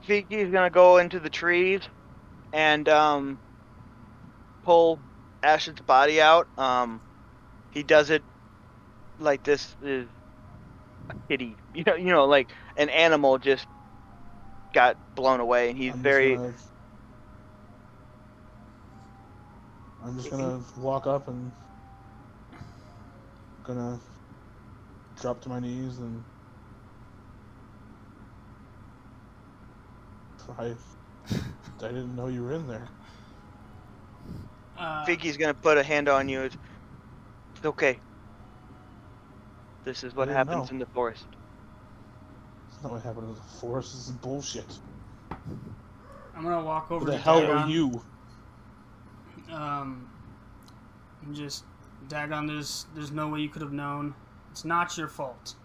Rafiki is gonna go into the trees and pull Ash's body out. He does it like this is a kitty, like an animal just got blown away, and he's I'm just very. gonna walk up and gonna drop to my knees and I didn't know you were in there. Fiki's gonna put a hand on you. It's okay. This is I what didn't happens know. in the forest. It's not what happened in the forest. This is bullshit. I'm gonna walk over Who the to hell Dagon. are you? And just Dagon. There's no way you could have known. It's not your fault.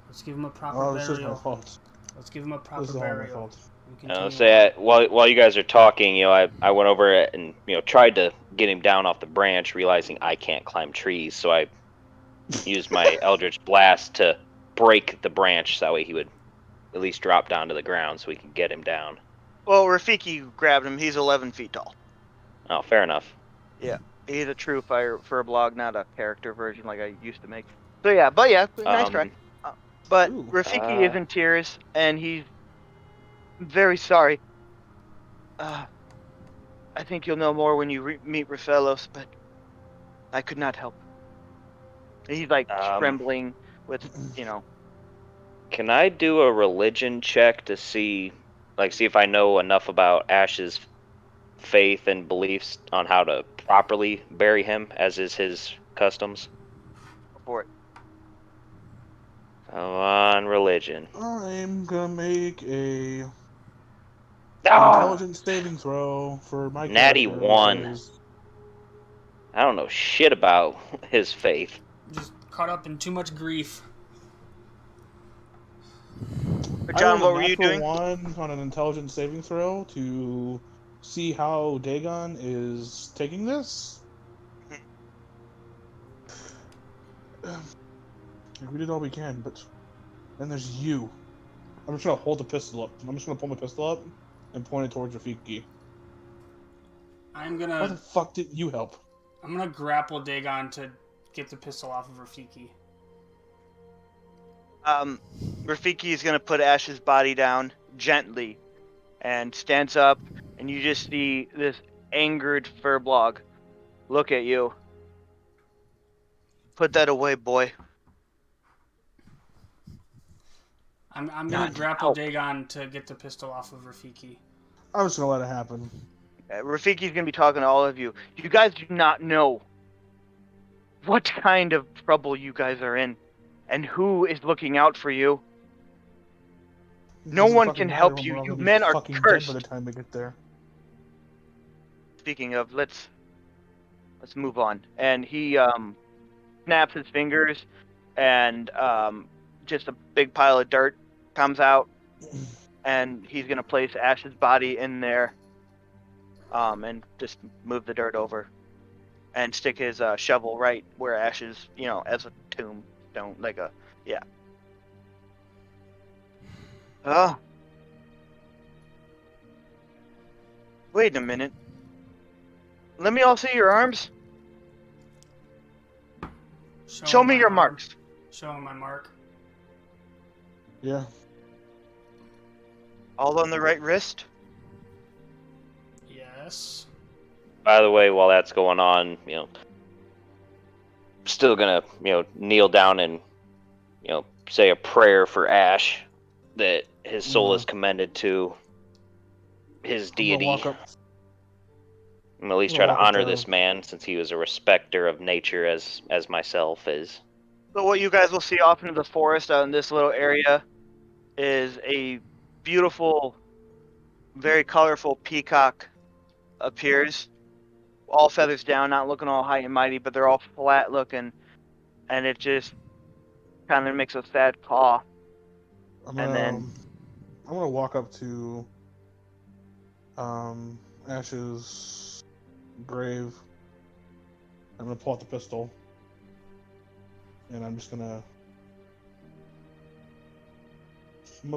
Let's give him a proper Oh, burial. this is my fault. Let's give him a proper This is all my burial. fault. While you guys are talking, I went over and tried to get him down off the branch, realizing I can't climb trees, so I used my Eldritch Blast to break the branch, so that way he would at least drop down to the ground, so we could get him down. Well, Rafiki grabbed him. He's 11 feet tall. Oh, fair enough. Yeah, he's a true fire for a blog, not a character version like I used to make. So yeah, nice try. But Ooh. Rafiki is in tears, and he's very sorry. I think you'll know more when you meet Raphaelos, but I could not help. He's like trembling with, Can I do a religion check to see if I know enough about Ash's faith and beliefs on how to properly bury him, as is his customs? for it. Come on, religion. I'm gonna make a intelligence saving throw for my Natty character, 1. because I don't know shit about his faith. Just caught up in too much grief. John, I what rolled were a you natural doing? 1 on an intelligence saving throw to see how Dagon is taking this. We did all we can, but then there's you. I'm just gonna hold the pistol up. I'm just gonna pull my pistol up and point it towards Rafiki. I'm How the gonna fuck did you help? grapple Dagon to get the pistol off of Rafiki. Rafiki is gonna put Ash's body down gently, and stands up, and you just see this angered furblog look at you. Put that away, boy. I'm gonna Not grapple help. Dagon to get the pistol off of Rafiki. I'm just gonna let it happen. Rafiki's gonna be talking to all of you. You guys do not know what kind of trouble you guys are in, and who is looking out for you. No one can help you. You men are cursed. Dead by the time we get there. Speaking of, let's move on. And he snaps his fingers, and just a big pile of dirt comes out, and he's gonna place Ash's body in there, and just move the dirt over, and stick his shovel right where Ash is, as a tombstone, like a Oh. Wait a minute. Let me all see your arms. Show him me my your arm. marks. Show him my mark. Yeah. All on the right wrist? Yes. By the way, while that's going on, still gonna, kneel down and, say a prayer for Ash, that his soul is commended to his deity. I'm gonna at least try to honor this man, since he was a respecter of nature as myself is. So what you guys will see off into the forest out in this little area is a beautiful, very colorful peacock appears. All feathers down, not looking all high and mighty, but they're all flat looking, and it just kind of makes a sad caw. I'm gonna walk up to Ash's grave. I'm gonna pull out the pistol, and I'm gonna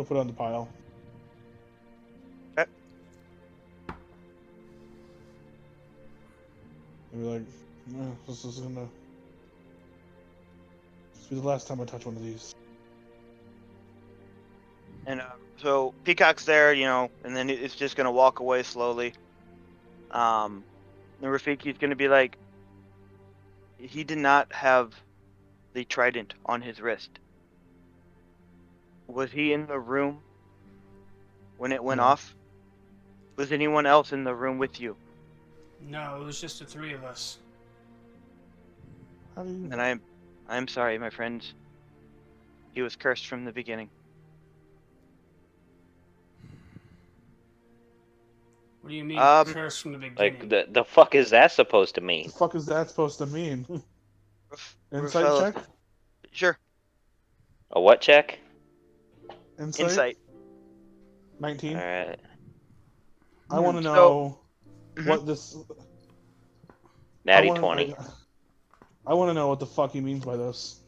put it on the pile. I'll be like, this is gonna be the last time I touch one of these. And so Peacock's there, and then it's just gonna walk away slowly. And Rafiki's gonna be like, he did not have the trident on his wrist. Was he in the room when it went No. off? Was anyone else in the room with you? No, it was just the three of us. How do you? And I'm sorry, my friends. He was cursed from the beginning. What do you mean, curse from the beginning? Like the fuck is that supposed to mean? What the fuck is that supposed to mean? Insight Rafael- check? Sure. A what check? Insight. 19. All right. I want to So- know Mhm. what this. Natty I wanna- 20. I want to know what the fuck he means by this.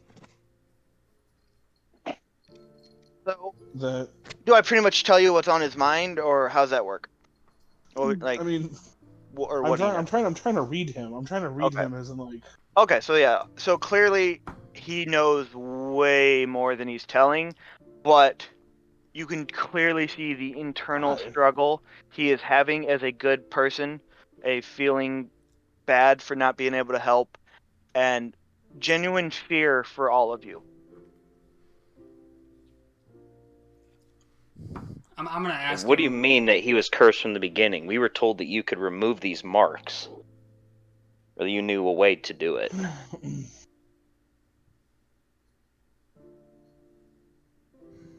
So, That. do I pretty much tell you what's on his mind, or how's that work? Or like, I mean, or I'm what do you trying. know? I'm trying to read him. I'm trying to read Okay. him as in like. Okay, so yeah, so clearly he knows way more than he's telling, but you can clearly see the internal struggle he is having as a good person, a feeling bad for not being able to help, and genuine fear for all of you. I'm gonna ask What do you him, mean that he was cursed from the beginning? We were told that you could remove these marks. Or that you knew a way to do it.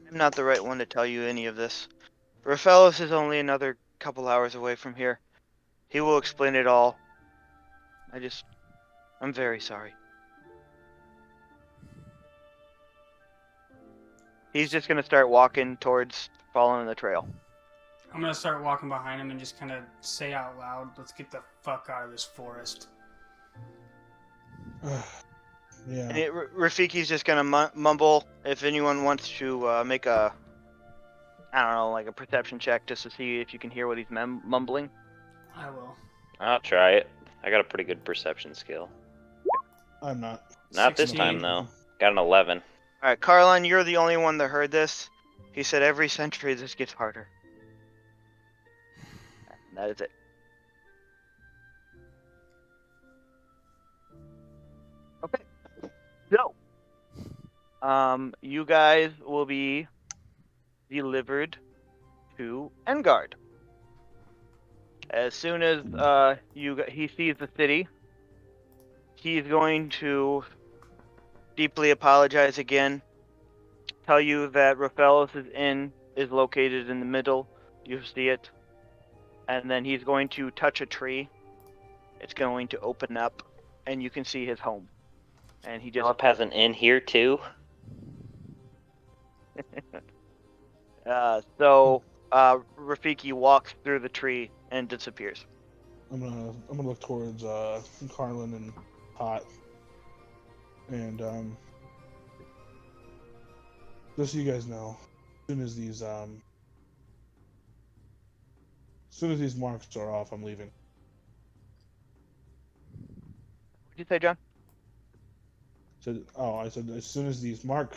I'm not the right one to tell you any of this. Raphaelis is only another couple hours away from here. He will explain it all. I'm very sorry. He's just gonna start walking towards following the trail. I'm gonna start walking behind him and just kind of say out loud, "Let's get the fuck out of this forest." Yeah. And Rafiki's just gonna mumble if anyone wants to make a, I don't know, like a perception check just to see if you can hear what he's mumbling. I will. I'll try it. I got a pretty good perception skill. I'm not. Not this 16. time, though. Got an 11. All right, Carlin, you're the only one that heard this. He said every century this gets harder. And that is it. Okay. So, you guys will be delivered to Engard. As soon as he sees the city, he's going to deeply apologize again. Tell you that Raphaelis' inn is located in the middle. You see it. And then he's going to touch a tree. It's going to open up, and you can see his home. And he just Philip has an inn here, too. Rafiki walks through the tree and disappears. I'm gonna look towards Carlin and Hot, and just so you guys know, as soon as these marks are off, I'm leaving. What did you say, John? I said as soon as this mark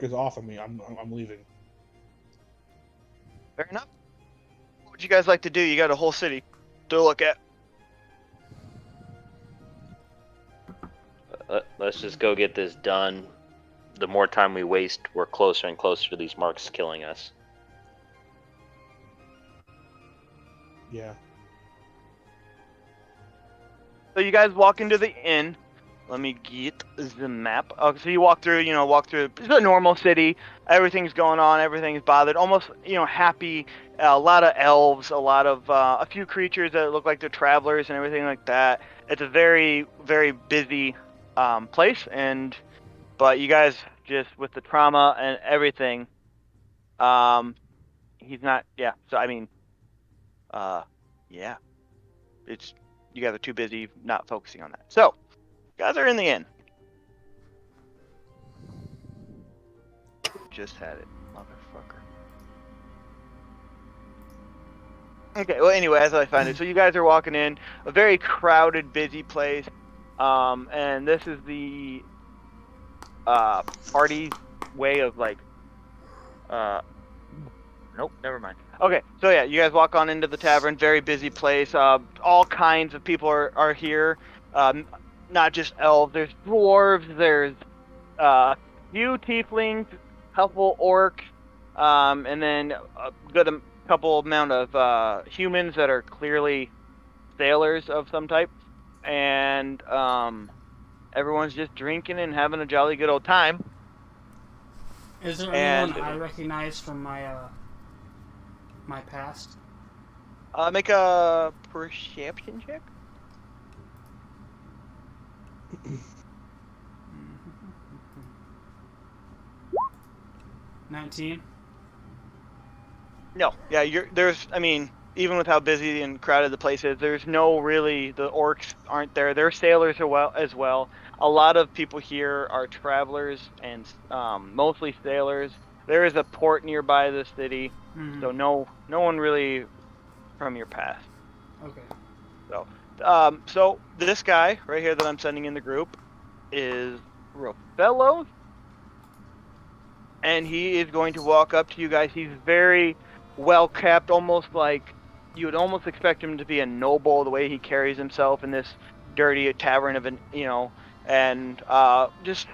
is off of me, I'm leaving. Fair enough. What would you guys like to do? You got a whole city to look at. Let's just go get this done. The more time we waste, we're closer and closer to these marks killing us. Yeah. So you guys walk into the inn. Let me get the map. Okay, so you walk through. It's a normal city. Everything's going on. Everything's bothered. Almost, happy. A lot of elves. A few creatures that look like they're travelers and everything like that. It's a very, very busy place. But you guys, just with the trauma and everything, he's not. Yeah. So I mean, yeah. It's you guys are too busy not focusing on that. So. Guys are in the inn. Just had it, motherfucker. Okay, well, anyway, as I find it, so you guys are walking in a very crowded, busy place, and this is the party way of like, uh, nope, never mind. Okay, so yeah, you guys walk on into the tavern, very busy place. All kinds of people are here, um, not just elves. There's dwarves. There's few tieflings, couple orcs, and then a good couple amount of humans that are clearly sailors of some type, and everyone's just drinking and having a jolly good old time. Is there anyone And I recognize from my past? make a perception check. 19. No, yeah, there's. I mean, even with how busy and crowded the place is, there's no really. The orcs aren't there. They're sailors as well. A lot of people here are travelers and mostly sailors. There is a port nearby the city, so no one really from your past. Okay. So this guy right here that I'm sending in the group is Rofello, and he is going to walk up to you guys. He's very well kept, almost like you would almost expect him to be a noble, the way he carries himself in this dirty tavern of and just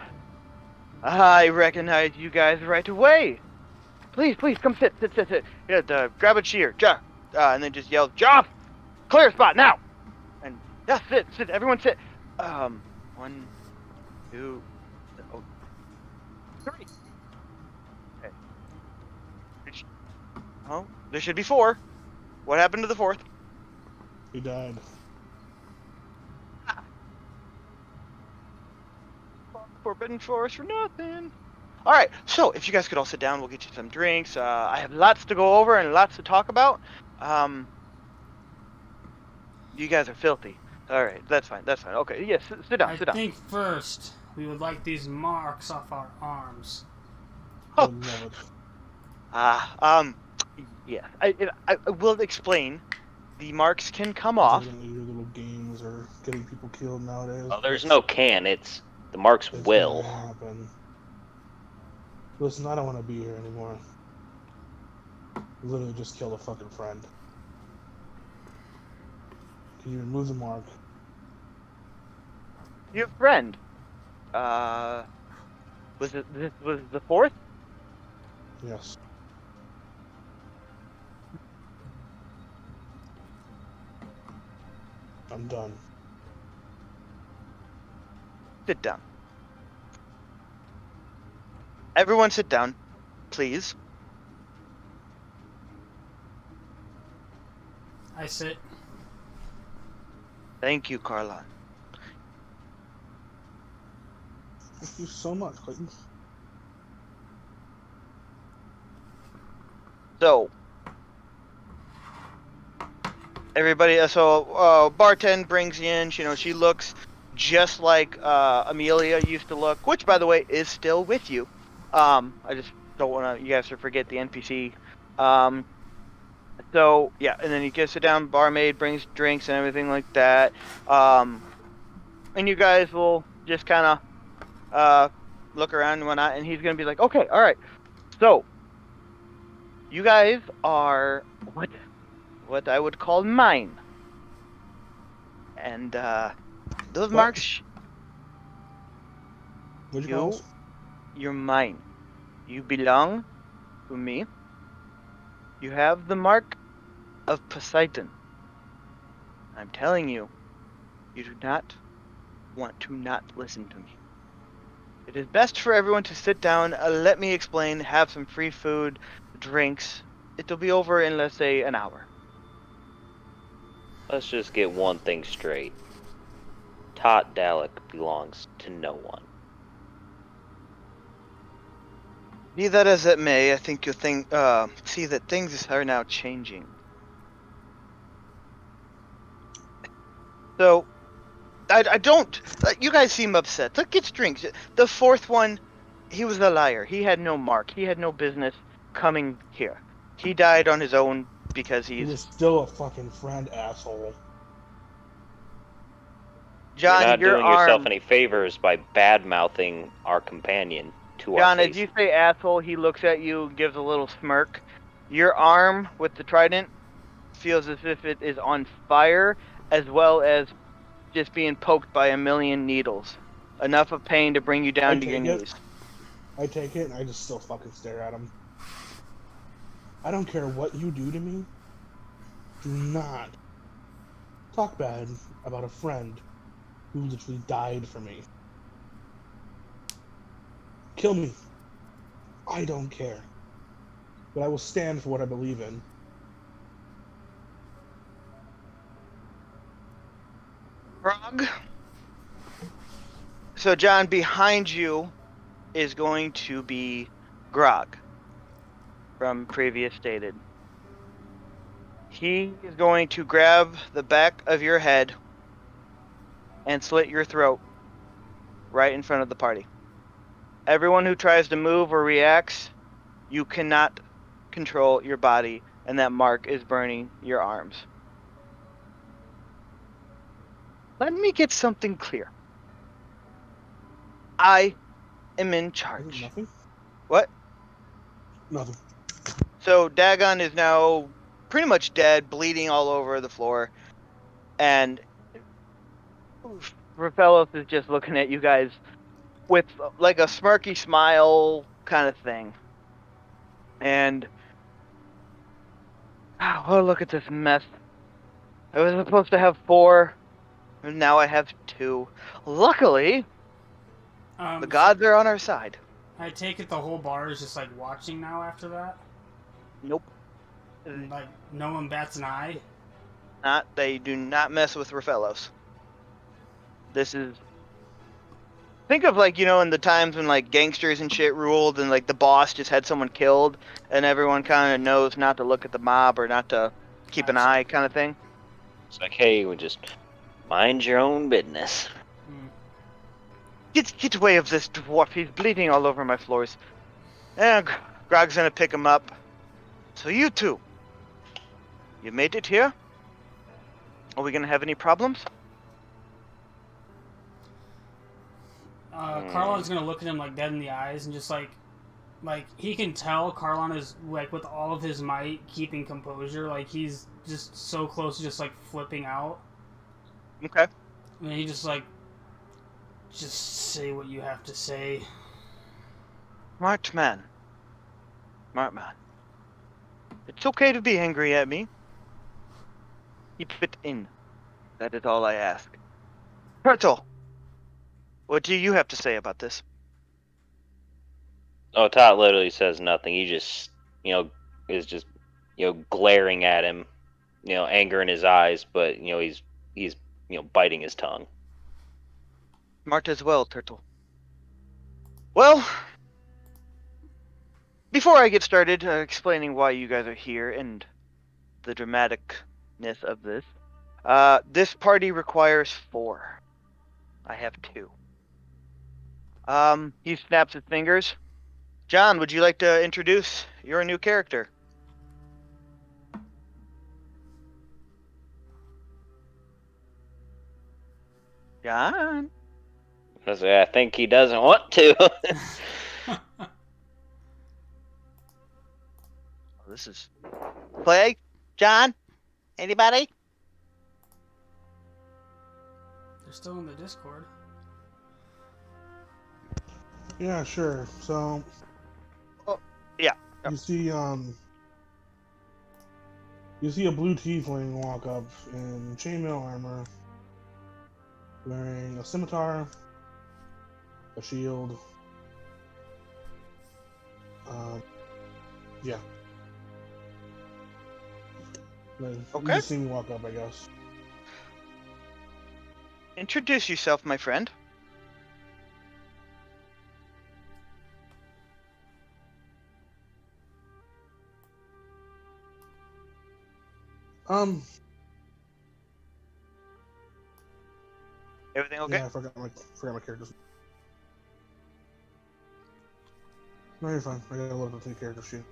I recognize you guys right away. Please, come sit. Yeah, grab a chair, and then just yells, Joff, clear spot now. And yeah, sit, everyone sit. 1, 2, 3. Okay. Oh, there should be 4. What happened to the 4th? He died. Forbidden Forest for nothing. All right, so if you guys could all sit down, we'll get you some drinks. I have lots to go over and lots to talk about. You guys are filthy. All right, that's fine. Okay, yes, sit down. I think first we would like these marks off our arms. I love it. Yeah, I will explain. The marks can come off. Your little games are getting people killed nowadays. Well, there's no can. It's the marks It's will. gonna happen. Listen, I don't want to be here anymore. Literally just killed a fucking friend. Can you remove the mark? Your friend. Was this was the 4th? Yes. I'm done. Sit down. Everyone sit down, please. I sit. Thank you, Carla. Thank you so much, Clayton. So, everybody, bartend brings in, she looks just like Amelia used to look, which, by the way, is still with you. I just don't want you guys to forget the NPC. So, yeah, and then you get sit down, barmaid brings drinks and everything like that. And you guys will just kind of look around and whatnot, and he's going to be like, okay, all right. So, you guys are what I would call mine. And those marks, What'd you call us? you're mine. You belong to me. You have the mark of Poseidon. I'm telling you, you do not want to not listen to me. It is best for everyone to sit down, let me explain, have some free food, drinks. It'll be over in, let's say, an hour. Let's just get one thing straight. Tot Dalek belongs to no one. Be that as it may, I think you'll see that things are now changing. So, I don't. You guys seem upset. Let's get drinks. The 4th one, he was a liar. He had no mark. He had no business coming here. He died on his own because He was he's still a fucking friend, asshole. You're John. not Your doing yourself arm, any favors by bad mouthing our companion to our John. As face. you say asshole, he looks at you, and gives a little smirk. Your arm with the trident feels as if it is on fire, as well as just being poked by a million needles. Enough of pain to bring you I down to your take it. knees. I take it, and I just still fucking stare at him. I don't care what you do to me. Do not talk bad about a friend who literally died for me. Kill me. I don't care. But I will stand for what I believe in. Frog. So, John, behind you is going to be Grog from previous stated. He is going to grab the back of your head and slit your throat right in front of the party. Everyone who tries to move or reacts, you cannot control your body, and that mark is burning your arms. Let me get something clear. I am in charge. Nothing? What? Nothing. So Dagon is now pretty much dead, bleeding all over the floor, and Raphaelos is just looking at you guys with like a smirky smile kind of thing. And oh, look at this mess. I was supposed to have 4, and now I have 2. Luckily, the gods are on our side. I take it the whole bar is just like watching now after that. Nope. Like no one bats an eye. They do not mess with Raphaelos. This is, think of like, in the times when like gangsters and shit ruled and like the boss just had someone killed and everyone kind of knows not to look at the mob or not to keep an Gotcha. eye kind of thing. It's like, hey, we just mind your own business. Get away of this dwarf. He's bleeding all over my floors. And Grog's gonna pick him up. So you two, you made it here? Are we gonna have any problems? Carlon's gonna look at him like dead in the eyes and just like he can tell Carlon is like with all of his might keeping composure. Like he's just so close to just like flipping out. Okay. And he just like, just say what you have to say. Smart man. Smart man. It's okay to be angry at me. Keep it in. That is all I ask. Turtle, what do you have to say about this? Oh, Todd literally says nothing. He just, is just, glaring at him, anger in his eyes, but, he's, biting his tongue. Smart as well, Turtle. Well, before I get started explaining why you guys are here and the dramaticness of this party requires 4. I have 2. He snaps his fingers. John, would you like to introduce your new character? John? I think he doesn't want to. This is Clay? John? Anybody? They're still in the Discord. Yeah, sure. So. Yeah. You see, you see a blue tiefling walk up in chainmail armor, wearing a scimitar, a shield. Yeah. You Okay. just see me walk up, I guess. Introduce yourself, my friend. Everything okay? Yeah, I forgot my characters. No, you're fine. I gotta load up the character sheet.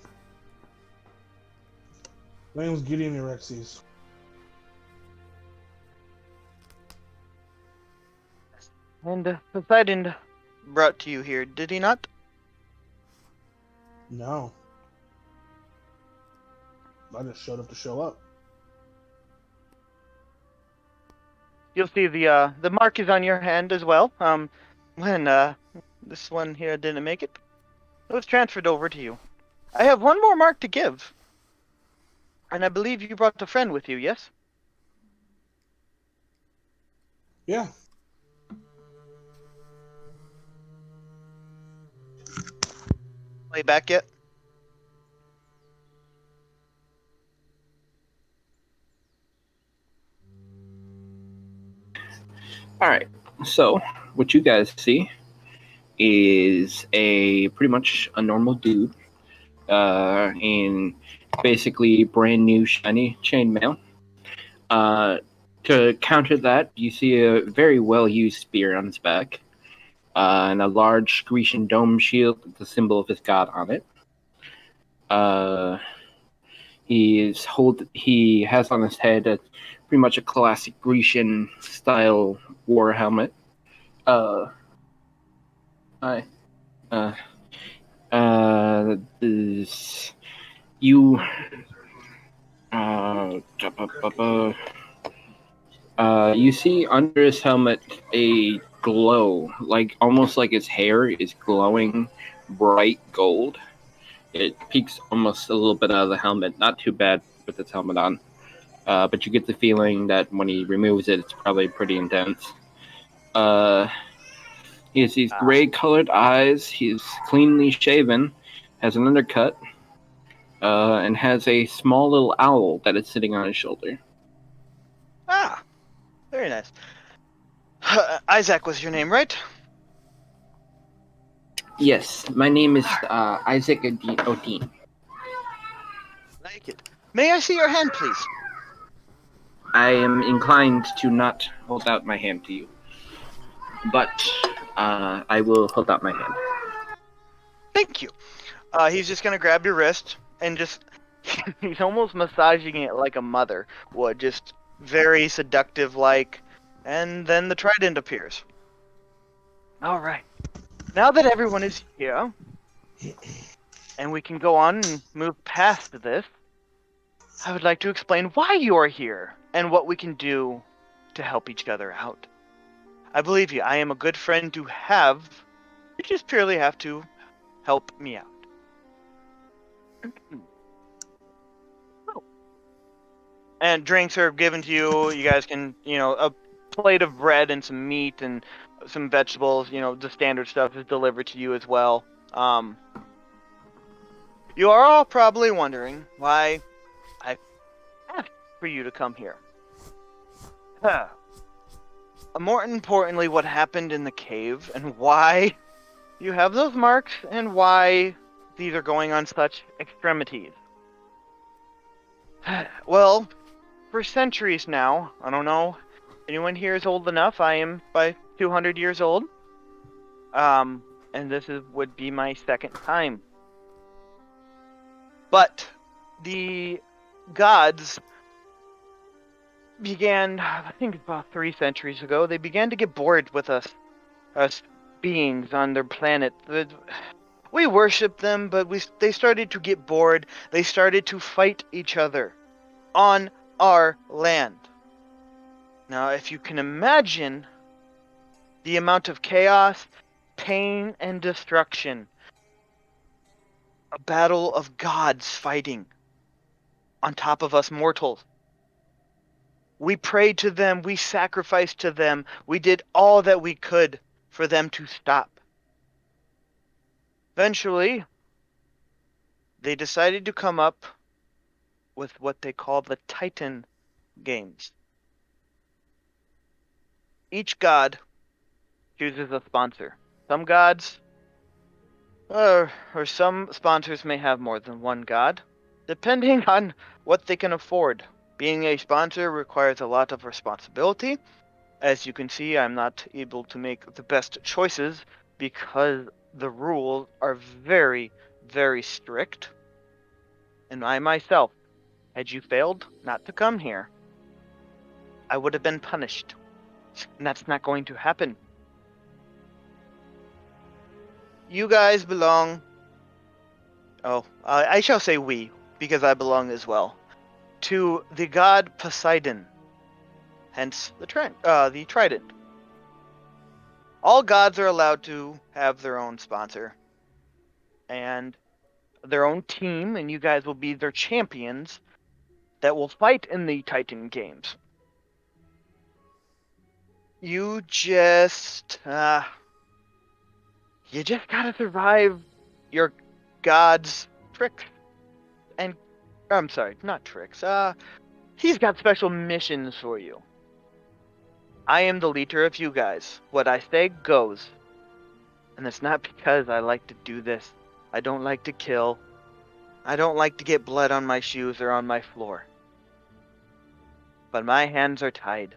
My name's Gideon Erexes. And Poseidon brought to you here, did he not? No. I just showed up to show up. You'll see the mark is on your hand as well. When this one here didn't make it, it was transferred over to you. I have one more mark to give. And I believe you brought a friend with you, yes? Yeah. Way back yet? All right. So what you guys see is a pretty much a normal dude in basically brand new shiny chainmail. To counter that, you see a very well used spear on his back and a large Grecian dome shield with the symbol of his god on it. He has on his head pretty much a classic Grecian style war helmet. I is you you see under his helmet a glow, like almost like his hair is glowing bright gold. It peeks almost a little bit out of the helmet. Not too bad with his helmet on, but you get the feeling that when he removes it, it's probably pretty intense. He has these gray-colored eyes. He's cleanly shaven, has an undercut, and has a small little owl that is sitting on his shoulder. Ah, very nice. Isaac was your name, right? Yes, my name is Isaac Odin. Like it. May I see your hand, please? I am inclined to not hold out my hand to you, but I will hold out my hand. Thank you. He's just gonna grab your wrist and just he's almost massaging it like a mother would, just very seductive like, and then the trident appears. All right. Now that everyone is here, and we can go on and move past this, I would like to explain why you are here and what we can do to help each other out. I believe you. I am a good friend to have. You just purely have to help me out. And drinks are given to you. You guys can, a plate of bread and some meat and some vegetables, the standard stuff is delivered to you as well. You are all probably wondering why I asked for you to come here. More importantly, what happened in the cave and why you have those marks and why these are going on such extremities. Well, for centuries now, I don't know, anyone here is old enough, I am by 200 years old, and would be my second time. But the gods began, I think about 3 centuries ago, they began to get bored with us beings on their planet. We worshiped them, but they started to get bored. They started to fight each other on our land. Now, if you can imagine the amount of chaos, pain, and destruction, a battle of gods fighting on top of us mortals. We prayed to them, we sacrificed to them, we did all that we could for them to stop. Eventually, they decided to come up with what they call the Titan games. Each god chooses a sponsor. Some gods, or some sponsors may have more than one god, depending on what they can afford. Being a sponsor requires a lot of responsibility. As you can see, I'm not able to make the best choices because the rules are very, very strict. And I myself Had you failed not to come here, I would have been punished. And that's not going to happen. You guys belong. Oh, I shall say we, because I belong as well. To the god Poseidon. Hence the trident. All gods are allowed to have their own sponsor and their own team, and you guys will be their champions that will fight in the Titan Games. You just gotta survive your god's tricks. And I'm sorry, not tricks. He's got special missions for you. I am the leader of you guys. What I say goes. And it's not because I like to do this. I don't like to kill. I don't like to get blood on my shoes or on my floor. But my hands are tied.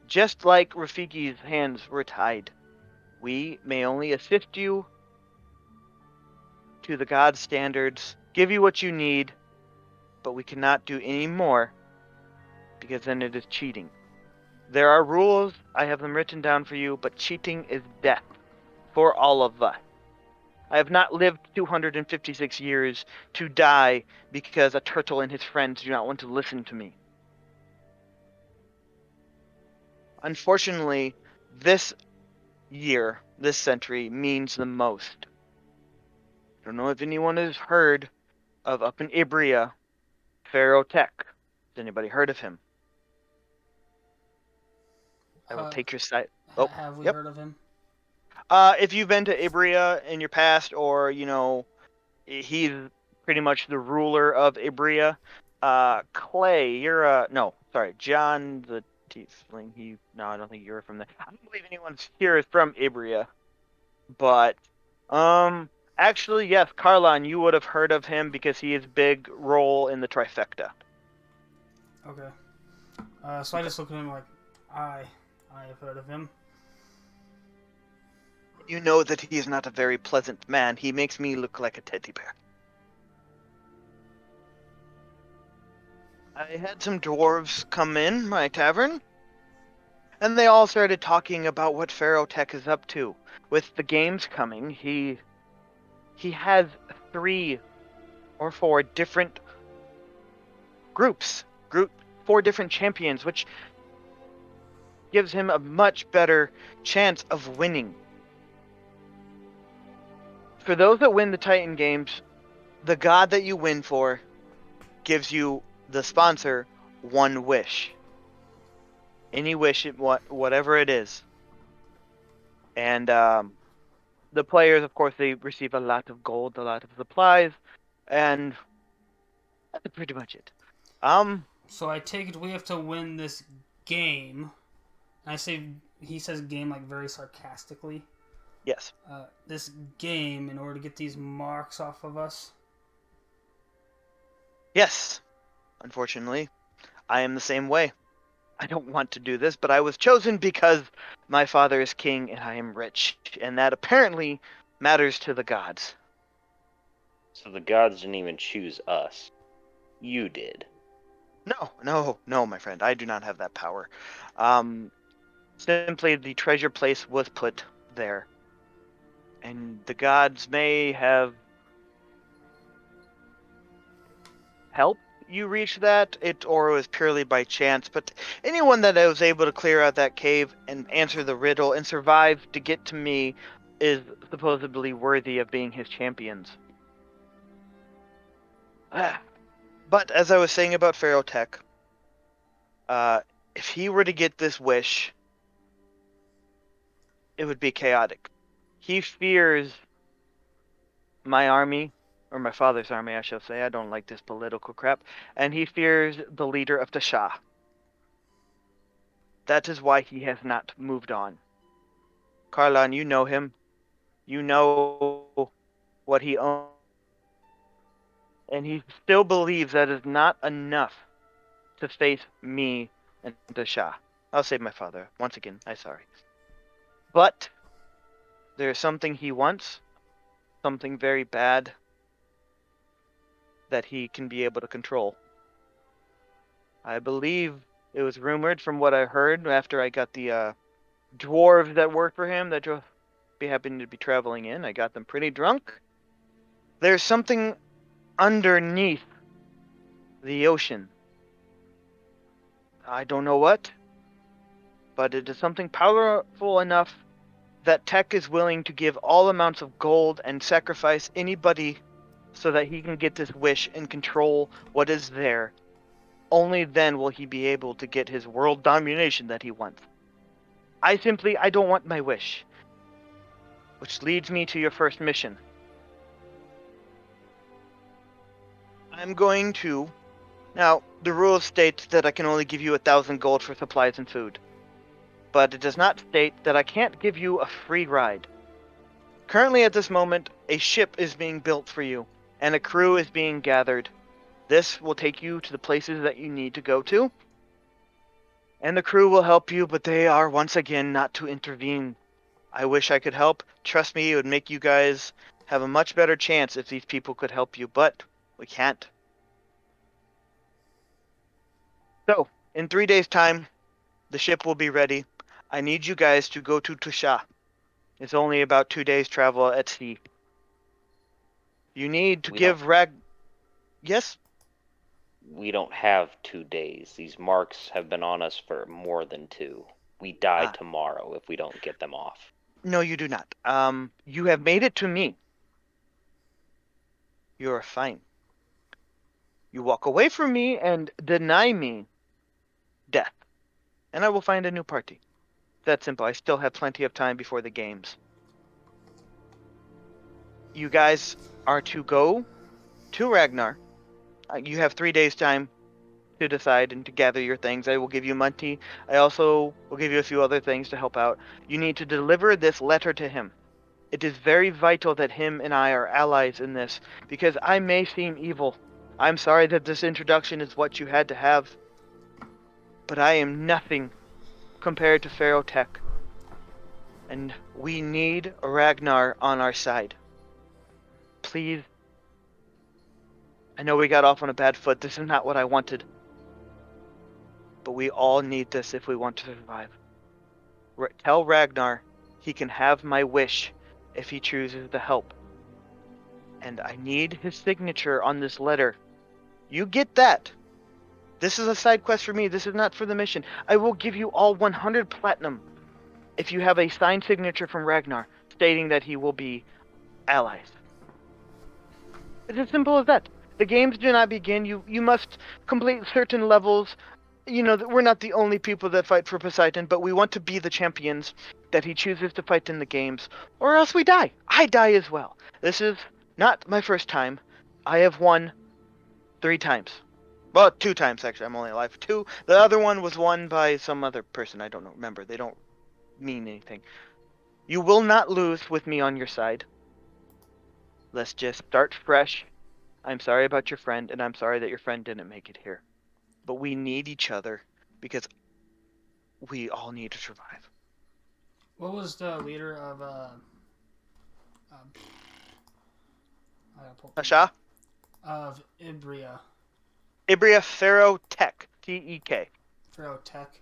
Just like Rafiki's hands were tied. We may only assist you to the god standards, give you what you need, but we cannot do any more because then it is cheating. There are rules, I have them written down for you, but cheating is death for all of us. I have not lived 256 years to die because a turtle and his friends do not want to listen to me. Unfortunately, this year, this century, means the most. I don't know if anyone has heard of up in Ibria, Pharaoh Tech. Has anybody heard of him? I will take your side. Oh, Have we yep. heard of him? If you've been to Ibria in your past, or he's pretty much the ruler of Ibria. Clay, John the Tiefling. No, I don't think you're from there. I don't believe anyone here is from Ibria, but actually, yes, Carlon, you would have heard of him because he has big role in the trifecta. Okay. So I just look at him like, I have heard of him. You know that he is not a very pleasant man. He makes me look like a teddy bear. I had some dwarves come in my tavern, and they all started talking about what Pharaoh Tech is up to. With the games coming, he has 3 or 4 different groups, 4 different champions, which gives him a much better chance of winning. For those that win the Titan Games, the god that you win for gives you, the sponsor, 1 wish. Any wish, whatever it is. And the players, of course, they receive a lot of gold, a lot of supplies, and that's pretty much it. So I take it we have to win this game. I say, he says game like very sarcastically. Yes. This game in order to get these marks off of us. Yes. Unfortunately, I am the same way. I don't want to do this, but I was chosen because my father is king and I am rich, and that apparently matters to the gods. So the gods didn't even choose us. You did. No, my friend. I do not have that power. Simply the treasure place was put there. And the gods may have helped you reach that, or it was purely by chance, but anyone that was able to clear out that cave and answer the riddle and survive to get to me is supposedly worthy of being his champions. But as I was saying about Pharaoh Tech, if he were to get this wish, it would be chaotic. He fears my army, or my father's army, I shall say. I don't like this political crap. And he fears the leader of the Shah. That is why he has not moved on. Carlon, you know him. You know what he owns. And he still believes that is not enough to face me and the Shah. I'll save my father. Once again, I'm sorry. But there's something he wants, something very bad, that he can be able to control. I believe it was rumored from what I heard after I got the dwarves that worked for him that just be happening to be traveling in. I got them pretty drunk. There's something underneath the ocean. I don't know what, but it is something powerful enough that Tech is willing to give all amounts of gold and sacrifice anybody so that he can get this wish and control what is there. Only then will he be able to get his world domination that he wants. I don't want my wish. Which leads me to your first mission. I'm going to... Now, the rules state that I can only give you 1,000 gold for supplies and food. But it does not state that I can't give you a free ride. Currently at this moment, a ship is being built for you, and a crew is being gathered. This will take you to the places that you need to go to. And the crew will help you, but they are once again not to intervene. I wish I could help. Trust me, it would make you guys have a much better chance if these people could help you, but we can't. So, in 3 days' time, the ship will be ready. I need you guys to go to Tusha. It's only about 2 days' travel at sea. You need to give Yes? We don't have 2 days. These marks have been on us for more than 2. We die tomorrow if we don't get them off. No, you do not. You have made it to me. You are fine. You walk away from me and deny me death, and I will find a new party. That simple. I still have plenty of time before the games. You guys are to go to Ragnar. You have 3 days' time to decide and to gather your things. I will give you money. I also will give you a few other things to help out. You need to deliver this letter to him. It is very vital that him and I are allies in this, because I may seem evil. I'm sorry that this introduction is what you had to have, but I am nothing compared to Pharaoh Tech. And we need Ragnar on our side. Please. I know we got off on a bad foot. This is not what I wanted. But we all need this if we want to survive. Tell Ragnar he can have my wish if he chooses to help. And I need his signature on this letter. You get that. This is a side quest for me. This is not for the mission. I will give you all 100 platinum if you have a signed signature from Ragnar stating that he will be allies. It's as simple as that. The games do not begin. You must complete certain levels. You know, we're not the only people that fight for Poseidon, but we want to be the champions that he chooses to fight in the games, or else we die. I die as well. This is not my first time. I have won 3 times. Well, 2 times, actually. I'm only alive for 2. The other one was won by some other person. I don't remember. They don't mean anything. You will not lose with me on your side. Let's just start fresh. I'm sorry about your friend, and I'm sorry that your friend didn't make it here. But we need each other, because we all need to survive. What was the leader of Asha? Of Ibria? Ibria Pharaoh Tech. T-E-K. Pharaoh Tech.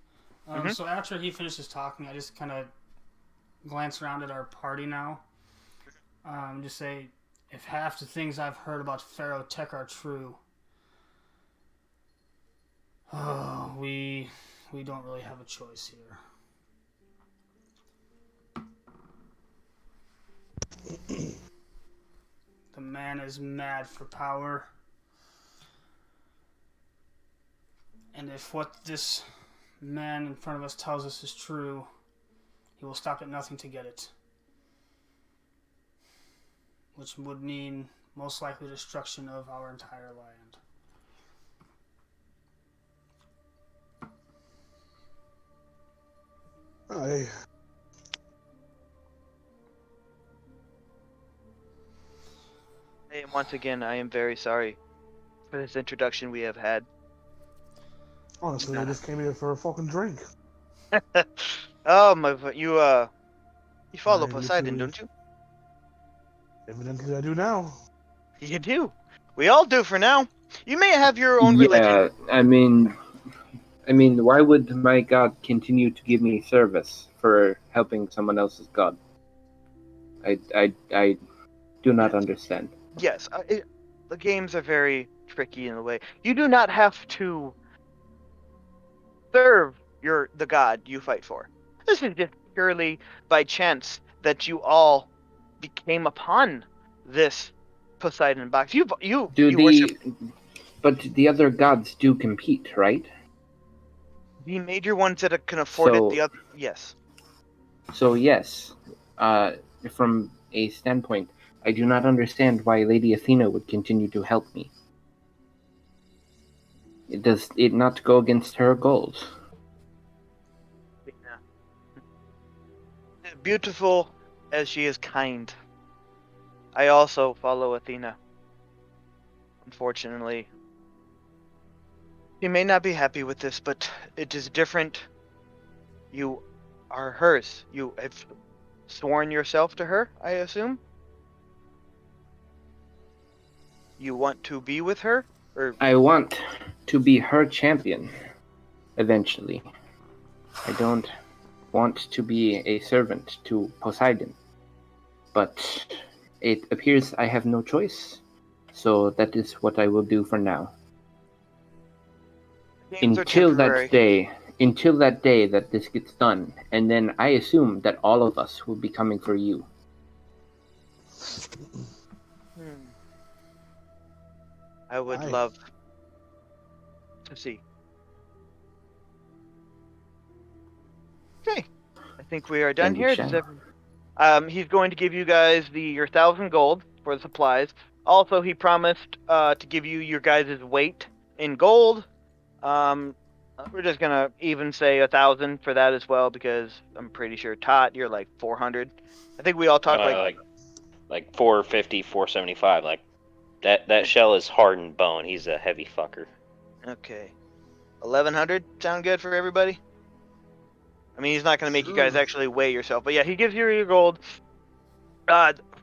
So after he finishes talking, I just kind of glance around at our party now. Just say, if half the things I've heard about Pharaoh Tech are true, we don't really have a choice here. The man is mad for power. And if what this man in front of us tells us is true, he will stop at nothing to get it. Which would mean most likely destruction of our entire land. And once again, I am very sorry for this introduction we have had. Honestly, I just came here for a fucking drink. Oh my! You follow I Poseidon, literally- don't you? Evidently, I do now. You do. We all do for now. You may have your own Yeah, religion. I mean, I mean, why would my god continue to give me service for helping someone else's god? I do not understand. Yes, the games are very tricky in a way. You do not have to serve the god you fight for. This is just purely by chance that you all became upon this Poseidon box. You worship But the other gods do compete, right? the major ones that can afford it. The other, yes. So yes, from a standpoint, I do not understand why Lady Athena would continue to help me. Does it not go against her goals? Beautiful as she is kind. I also follow Athena. Unfortunately, she may not be happy with this, but it is different. You are hers. You have sworn yourself to her, I assume? You want to be with her? Or I want to be her champion, eventually. I don't want to be a servant to Poseidon. But it appears I have no choice, so that is what I will do for now. Until that day that this gets done, and then I assume that all of us will be coming for you. I would love to see. Okay, I think we are done here. He's going to give you guys your 1,000 gold for the supplies. Also, he promised to give you your guys' weight in gold. We're just gonna even say 1,000 for that as well, because I'm pretty sure Tot, you're like 400. I think we all talked like 450, 475. Like that shell is hardened bone. He's a heavy fucker. Okay, 1,100 sound good for everybody? I mean, he's not gonna make you guys actually weigh yourself, but yeah, he gives you your gold.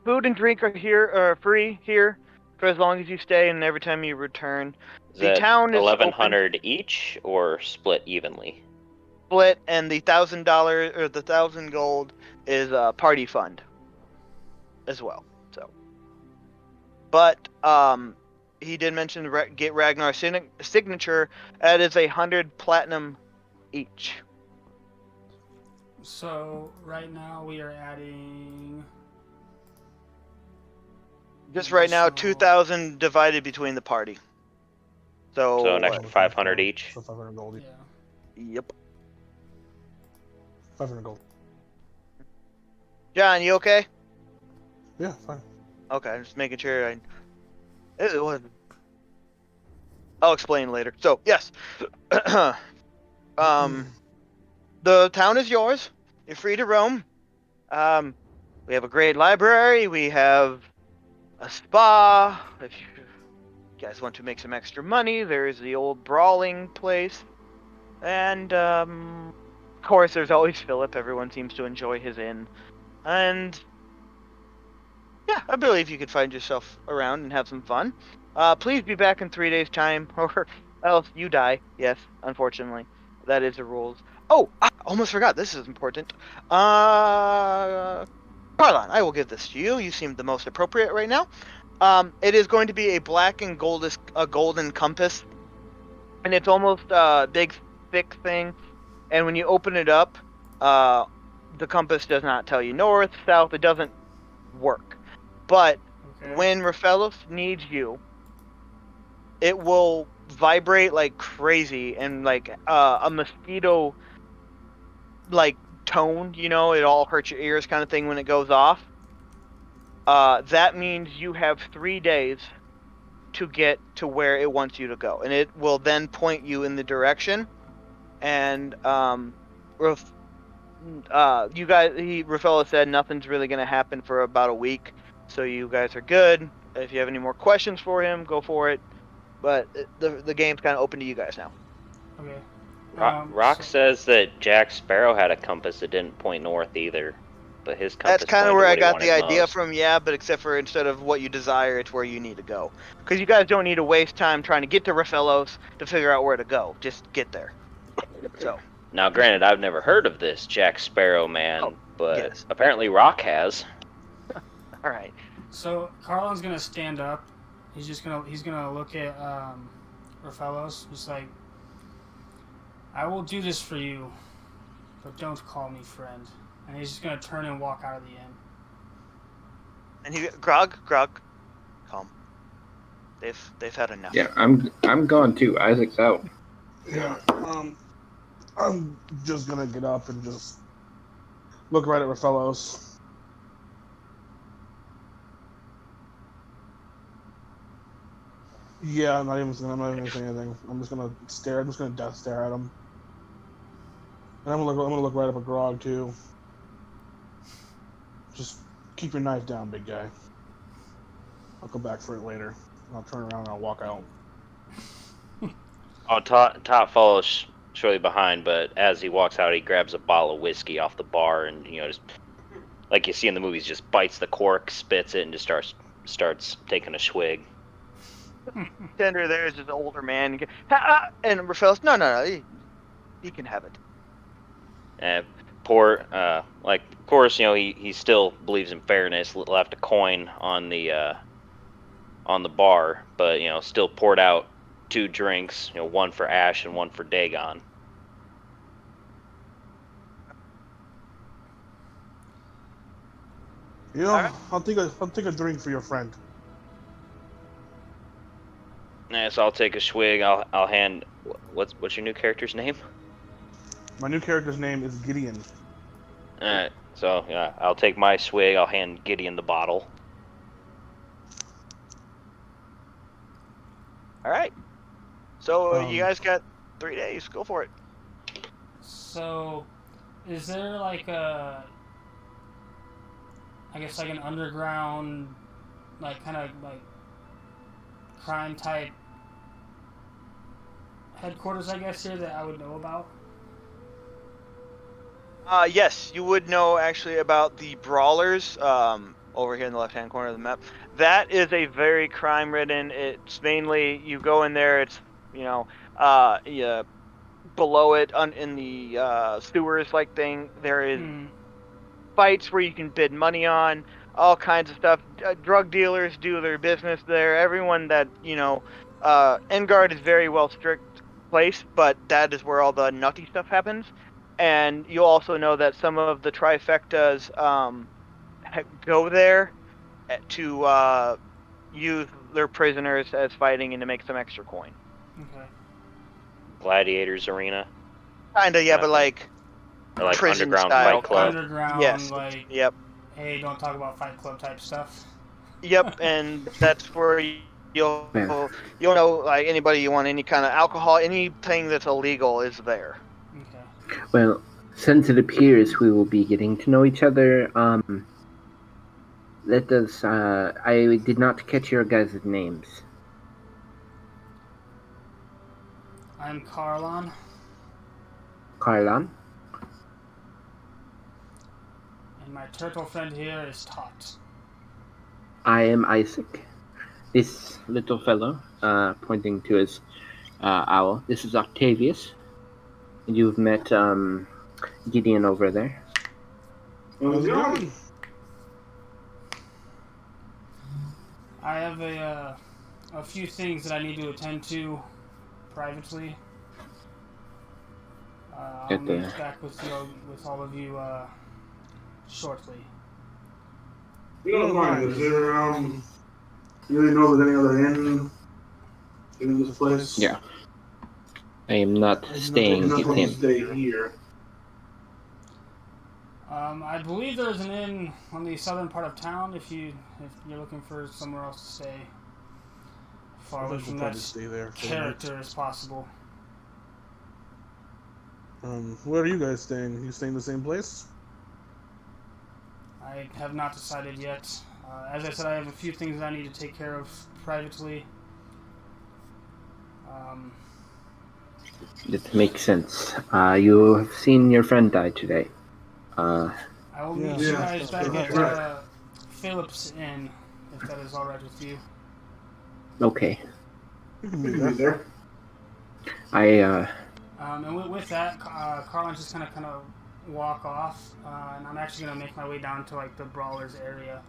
Food and drink are free here for as long as you stay and every time you return. The town is 1,100 each or split evenly? Split, and the $1,000 or the 1,000 gold is a party fund as well. So, but he did mention get Ragnar's signature. That is 100 platinum each. So right now we are adding. Just right now, 2,000 divided between the party. So an extra 500 each. So 500 gold. Yeah. Yep. 500 gold. John, you okay? Yeah, fine. Okay, I'm just making sure. It was. I'll explain later. So yes, the town is yours. You're free to roam. We have a great library. We have a spa. If you guys want to make some extra money, there's the old brawling place. And, of course, there's always Philip. Everyone seems to enjoy his inn. And, yeah, I believe you could find yourself around and have some fun. Please be back in 3 days' time, or else you die. Yes, unfortunately. That is the rules. Oh, I almost forgot. This is important. Carlon, I will give this to you. You seem the most appropriate right now. It is going to be a black and golden compass, and it's almost a big, thick thing. And when you open it up, the compass does not tell you north, south. It doesn't work. But when Raphaelos needs you, it will vibrate like crazy and like a mosquito like tone, it all hurts your ears kind of thing when it goes off. That means you have 3 days to get to where it wants you to go, and it will then point you in the direction. And Raphaelos said nothing's really going to happen for about a week, so you guys are good. If you have any more questions for him, go for it. But the game's kind of open to you guys now. Okay. Rock says that Jack Sparrow had a compass that didn't point north either, but his compass. That's kind of where I got the idea from, yeah. But except for instead of what you desire, it's where you need to go. Because you guys don't need to waste time trying to get to Raphaelos to figure out where to go. Just get there. So, Now, granted, I've never heard of this Jack Sparrow man, Oh, but yes. apparently Rock has. all right. So Carlin's gonna stand up. He's gonna look at Rafellos, just like, I will do this for you, but don't call me friend. And he's just gonna turn and walk out of the inn. And Grog, calm. They've had enough. Yeah, I'm going too. Isaac's out. Yeah. I'm just gonna get up and just look right at Rafellos. Yeah, I'm not even gonna say anything. I'm just gonna stare. I'm just gonna death stare at him. And I'm gonna look right up at Grog too. Just keep your knife down, big guy. I'll come back for it later. I'll turn around and I'll walk out. Top follows shortly behind, but as he walks out, he grabs a bottle of whiskey off the bar and, just like you see in the movies, just bites the cork, spits it, and just starts taking a swig. Tender there is this older man, and Rafael's no, he can have it. And of course, he still believes in fairness. Left a coin on the bar, but still poured out 2 drinks, one for Ash and one for Dagon. Right. I'll take a drink for your friend. Yeah, so I'll take a swig. I'll hand. What's your new character's name? My new character's name is Gideon. Alright, so yeah, I'll take my swig. I'll hand Gideon the bottle. All right. So you guys got 3 days. Go for it. So, is there like I guess like an underground, like kind of like crime type headquarters, I guess, here that I would know about? Yes, you would know actually about the Brawlers over here in the left-hand corner of the map. That is a very crime-ridden. It's mainly you go in there. It's yeah, below it in the sewers like thing. There is fights where you can bid money on all kinds of stuff. Drug dealers do their business there. Everyone that Engard is very well strict place, but that is where all the nutty stuff happens. And you also know that some of the trifectas go there to use their prisoners as fighting and to make some extra coin. Okay. Gladiators Arena. Kinda, yeah, but like prison underground style. Fight Club. Underground, Yes. like, Yep. hey, don't talk about Fight Club type stuff. Yep, and that's where you'll know, like, anybody you want any kind of alcohol, anything that's illegal is there. Okay. Well, since it appears we will be getting to know each other, let us. I did not catch your guys' names. I'm Carlon. Carlon. And my turtle friend here is Tot. I am Isaac. This little fellow, pointing to his owl. This is Octavius. You've met Gideon over there. How's it going? I have a few things that I need to attend to privately. I'll meet back with all of you shortly. You don't mind, is there, you really know there's any other inn in this place? Yeah. I am not staying with him. Stay here. I believe there's an inn on the southern part of town if you're looking for somewhere else to stay. Far away from that character as possible. Where are you guys staying? You staying in the same place? I have not decided yet. As I said, I have a few things that I need to take care of privately. It makes sense. You have seen your friend die today. I will meet you guys back at Phillips Inn, if that is alright with you. Okay. You can meet there. And with that, Carlin's just kind of walk off, and I'm actually gonna make my way down to like the brawlers area.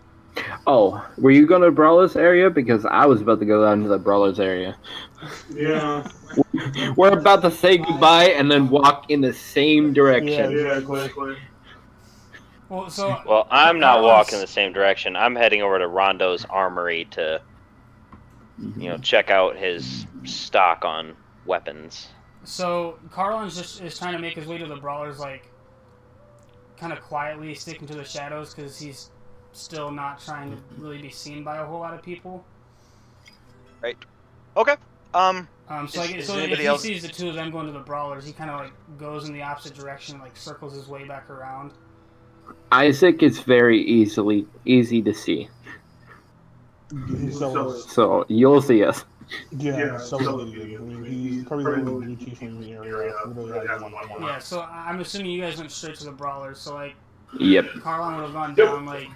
Oh, were you going to Brawler's area? Because I was about to go down to the Brawler's area. Yeah. We're about to say goodbye and then walk in the same direction. Yeah, exactly. Well, I'm not walking the same direction. I'm heading over to Rondo's armory to, check out his stock on weapons. So Carlin's just is trying to make his way to the brawlers, like kind of quietly sticking to the shadows because he's still not trying to really be seen by a whole lot of people. Right. Okay. So if he sees the two of them going to the brawlers, he kind of like goes in the opposite direction, like circles his way back around. Isaac is very easy to see. So you'll see us. Yeah, so he's probably the only blue chief in the area. Yeah, so I'm assuming you guys went straight to the brawlers. So like, Yep. Carlin would have gone down like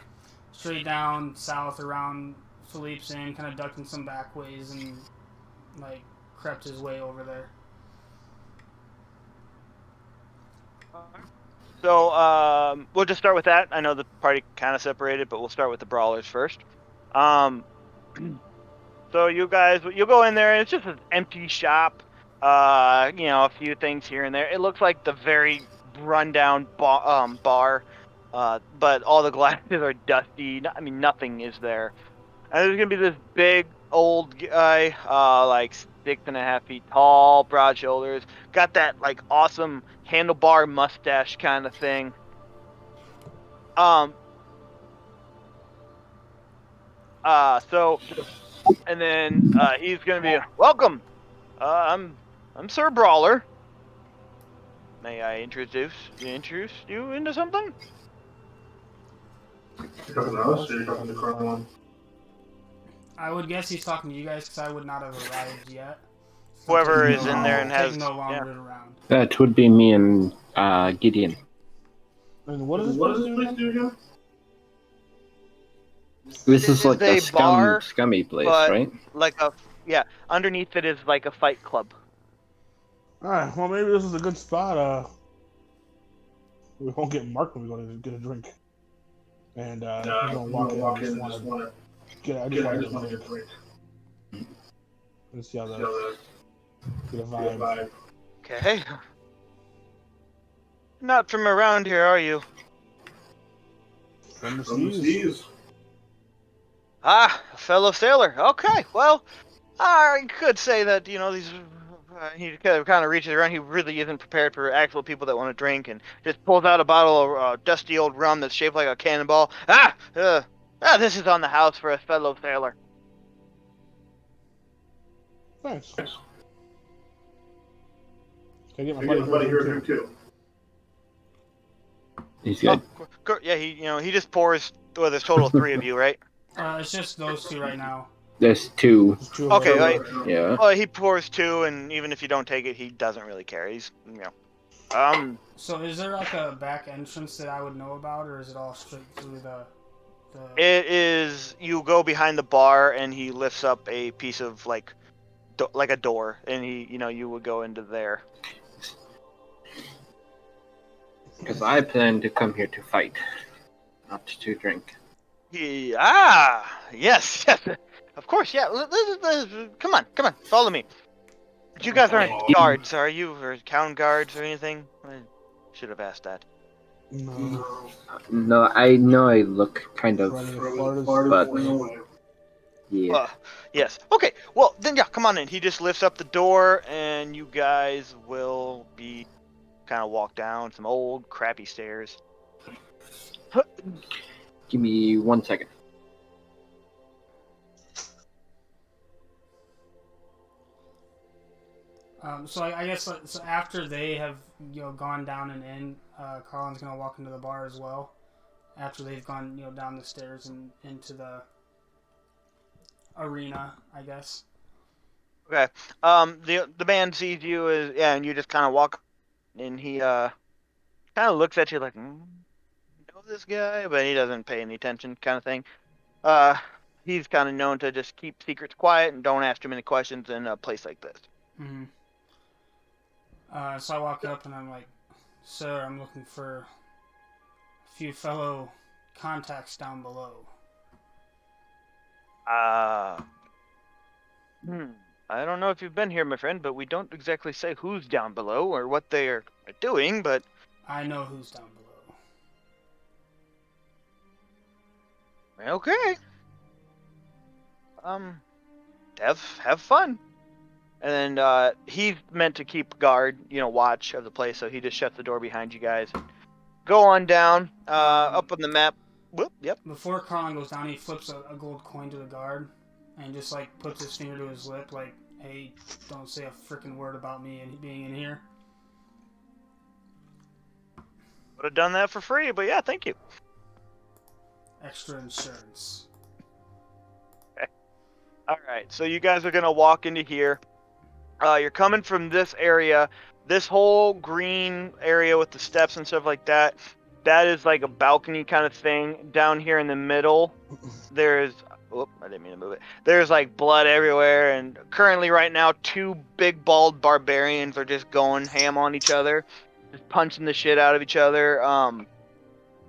straight down south around Philippe's Inn, kind of ducked in some back ways and like crept his way over there. So we'll just start with that. I know the party kind of separated, but we'll start with the brawlers first. So you guys, you go in there, and it's just an empty shop. A few things here and there. It looks like the very rundown bar, but all the glasses are dusty. I mean, nothing is there. And there's gonna be this big old guy, like 6.5 feet tall, broad shoulders, got that like awesome handlebar mustache kind of thing. And then he's gonna be welcome. I'm Sir Brawler. May I introduce you into something? I would guess he's talking to you guys because I would not have arrived yet. Whoever is in there and has no longer around. That would be me and Gideon. And what is this place doing again? This is like a a bar, scummy place, but right? like underneath it is like a fight club. Alright, well maybe this is a good spot. We won't get marked when we go to get a drink. And we're gonna walk in and just wanna get a drink. Let's see how that get a vibe. Okay. Not from around here, are you? From the seas. Ah, a fellow sailor. Okay, well, I could say that, these... he kind of reaches around. He really isn't prepared for actual people that want to drink and just pulls out a bottle of dusty old rum that's shaped like a cannonball. This is on the house for a fellow sailor. Thanks. Can I get my buddy here too? He's good. Oh, yeah, he just pours. Well, there's total of 3 of you, right? It's just those two right now. There's 2. Okay, right. Yeah. Well, he pours 2, and even if you don't take it, he doesn't really care. He's, So is there like a back entrance that I would know about, or is it all straight through the... It is. You go behind the bar, and he lifts up a piece of like a door, and you would go into there. Because I plan to come here to fight, not to drink. Yes, of course, yeah. Come on, follow me. But you guys aren't guards, are you? Or town guards or anything? I should have asked that. No, I know I look kind of, but yeah. Yes. Okay. Well, then yeah, come on in. He just lifts up the door, and you guys will be kind of walk down some old crappy stairs. Give me 1 second. So I guess so after they have gone down and in, Carlin's gonna walk into the bar as well. After they've gone down the stairs and into the arena, I guess. Okay. The man sees you and you just kind of walk, and he kind of looks at you like, you know this guy, but he doesn't pay any attention, kind of thing. He's kind of known to just keep secrets quiet and don't ask too many questions in a place like this. Mm-hmm. So I walk up and I'm like, "Sir, I'm looking for a few fellow contacts down below." I don't know if you've been here, my friend, but we don't exactly say who's down below or what they are doing, but... I know who's down below. Okay. Have fun. And then he's meant to keep guard, watch of the place, so he just shuts the door behind you guys. Go on down, up on the map. Whoop, yep. Before Carlin goes down, he flips a gold coin to the guard and just like puts his finger to his lip, like, "Hey, don't say a freaking word about me and being in here." Would have done that for free, but yeah, thank you. Extra insurance. Okay. All right, so you guys are gonna walk into here. You're coming from this area. This whole green area with the steps and stuff like that, that is like a balcony kind of thing. Down here in the middle, there's... Whoop, I didn't mean to move it. There's like blood everywhere, and currently right now, 2 big bald barbarians are just going ham on each other, just punching the shit out of each other.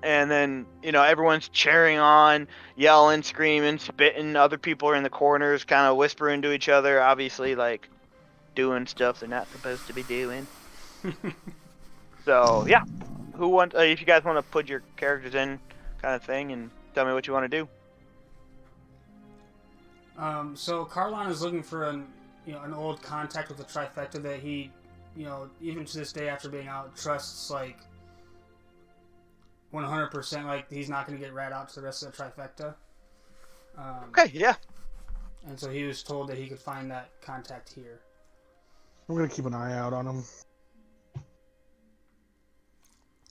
And then, everyone's cheering on, yelling, screaming, spitting. Other people are in the corners kind of whispering to each other, obviously, like, doing stuff they're not supposed to be doing. So, yeah. If you guys want to put your characters in kind of thing and tell me what you want to do. So Carlin is looking for an old contact with the trifecta that he, even to this day after being out, trusts like 100%, like he's not going to get rat out to the rest of the trifecta. Okay, yeah. And so he was told that he could find that contact here. I'm gonna keep an eye out on him.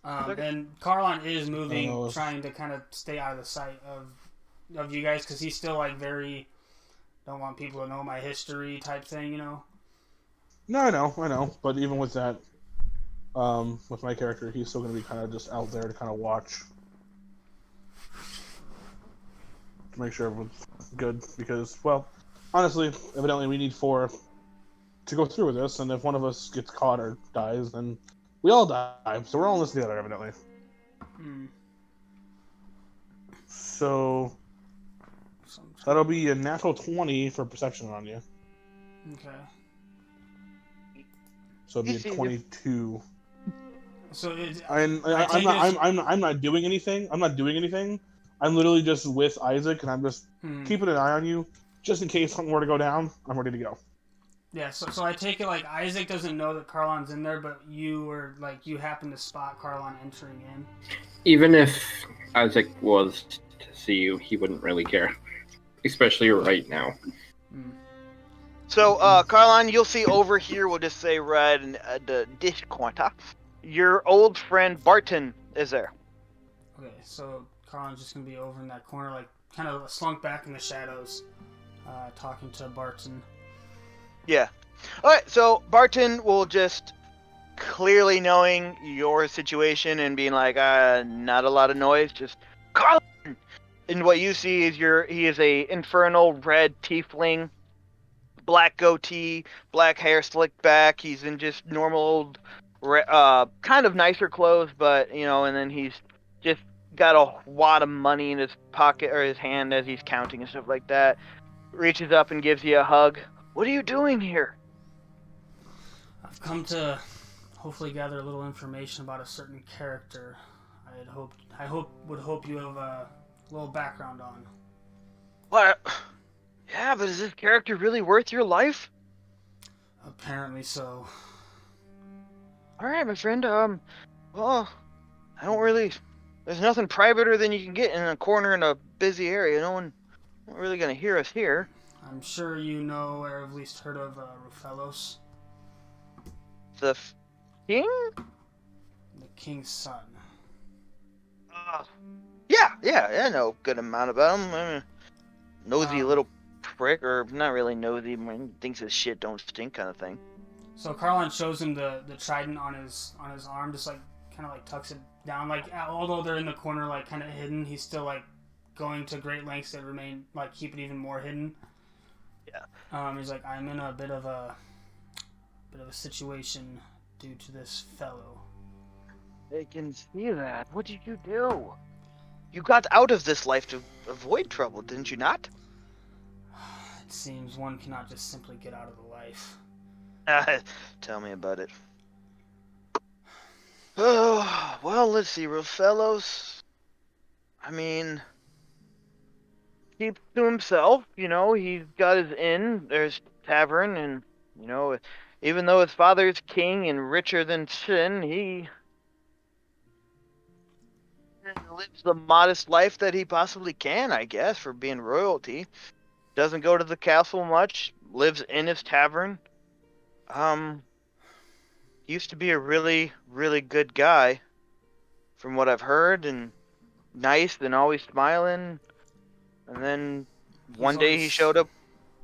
And Carlin is moving, trying to kind of stay out of the sight of you guys, because he's still like very don't want people to know my history type thing, No, I know. But even with that, with my character, he's still gonna be kind of just out there to kind of watch, to make sure everyone's good. Because, well, honestly, evidently we need 4 to go through with this, and if one of us gets caught or dies, then we all die. So we're all in this together, evidently. So that'll be a natural 20 for perception on you. Okay. So it'll be a 22. So I'm not doing anything. I'm literally just with Isaac, and I'm just keeping an eye on you, just in case something were to go down. I'm ready to go. Yeah, so I take it like Isaac doesn't know that Carlon's in there, but you happen to spot Carlon entering in. Even if Isaac was to see you, he wouldn't really care, especially right now. So, Carlon, you'll see over here, we'll just say right in the dish corner, your old friend Barton is there. Okay, so Carlon's just going to be over in that corner, like, kind of slunk back in the shadows, talking to Barton. Yeah. Alright, so Barton will just, clearly knowing your situation and being like, not a lot of noise, just, Carlon! And what you see is he is a infernal red tiefling, black goatee, black hair slicked back. He's in just normal old, kind of nicer clothes, but, and then he's just got a wad of money in his pocket, or his hand as he's counting and stuff like that. Reaches up and gives you a hug. What are you doing here? I've come to hopefully gather a little information about a certain character I would hope you have a little background on. What? Yeah, but is this character really worth your life? Apparently so. Alright, my friend, well, I don't really... There's nothing privater than you can get in a corner in a busy area. No one really gonna hear us here. I'm sure you know, or have at least heard of, Rufelos. The king? The king's son. Yeah, I know a good amount about him. I'm a nosy little prick, or not really nosy, thinks his shit don't stink kind of thing. So Carlin shows him the trident on his arm, just like kind of like tucks it down. Like, although they're in the corner, like kind of hidden, he's still like going to great lengths to remain, like, keep it even more hidden. Yeah. He's like, I'm in a bit of a situation due to this fellow. I can see that. What did you do? You got out of this life to avoid trouble, didn't you not? It seems one cannot just simply get out of the life. Tell me about it. Oh, well, let's see, fellows. I mean, keeps to himself, he's got his inn, there's tavern, and, even though his father's king and richer than sin, he lives the modest life that he possibly can, I guess, for being royalty. Doesn't go to the castle much, lives in his tavern. Used to be a really, really good guy, from what I've heard, and nice and always smiling. And then one day he showed up.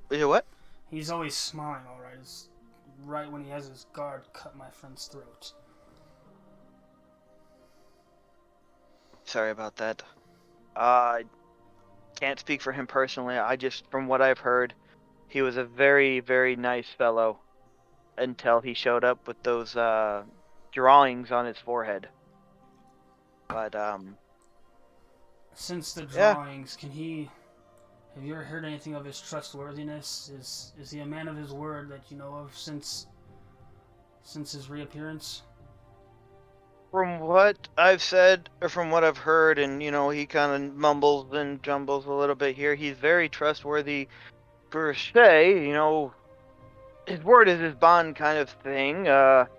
What? He's always smiling, all right. It's right when he has his guard cut my friend's throat. Sorry about that. I can't speak for him personally. I just, from what I've heard, he was a very, very nice fellow until he showed up with those drawings on his forehead. But since the drawings, have you ever heard anything of his trustworthiness? Is he a man of his word that you know of since his reappearance? From what I've said, or from what I've heard, and he kind of mumbles and jumbles a little bit here, he's very trustworthy per se. His word is his bond kind of thing. Not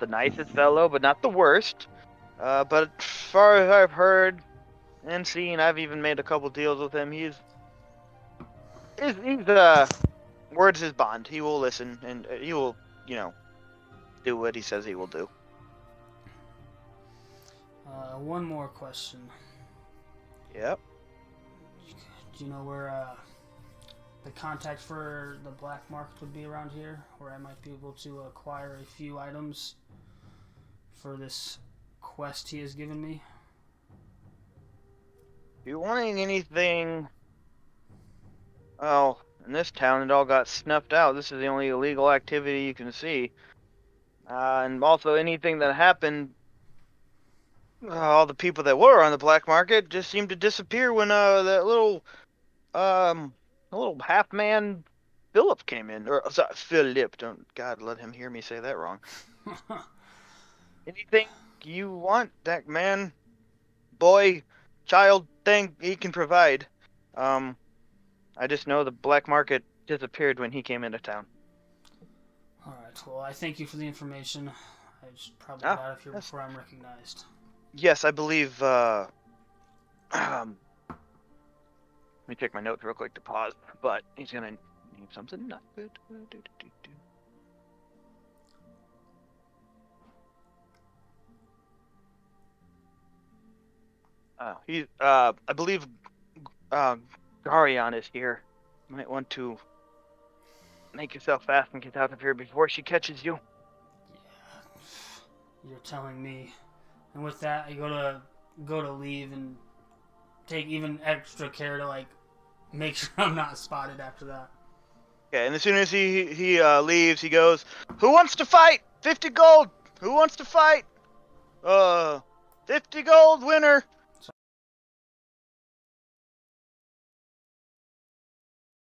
the nicest fellow, but not the worst. But as far as I've heard and seen, I've even made a couple deals with him. He's word's his bond. He will listen, and he will, do what he says he will do. One more question. Yep. Do you know where the contact for the black market would be around here, where I might be able to acquire a few items for this quest he has given me? If you're wanting anything, well, in this town it all got snuffed out. This is the only illegal activity you can see. And also anything that happened, all the people that were on the black market just seemed to disappear when that little half-man Philip came in. Or sorry, Philip, don't God let him hear me say that wrong. Anything you want, that man, boy, child thing, he can provide. I just know the black market disappeared when he came into town. Alright, well, I thank you for the information. I should probably get out of here before I'm recognized. Yes, I believe, let me check my notes real quick to pause, but he's gonna need something not good. I believe, Garion is here. You might want to make yourself fast and get out of here before she catches you. Yeah, you're telling me. And with that, I go to leave and take even extra care to make sure I'm not spotted after that. Okay, and as soon as he leaves, he goes, "Who wants to fight? 50 gold. Who wants to fight? 50 gold winner."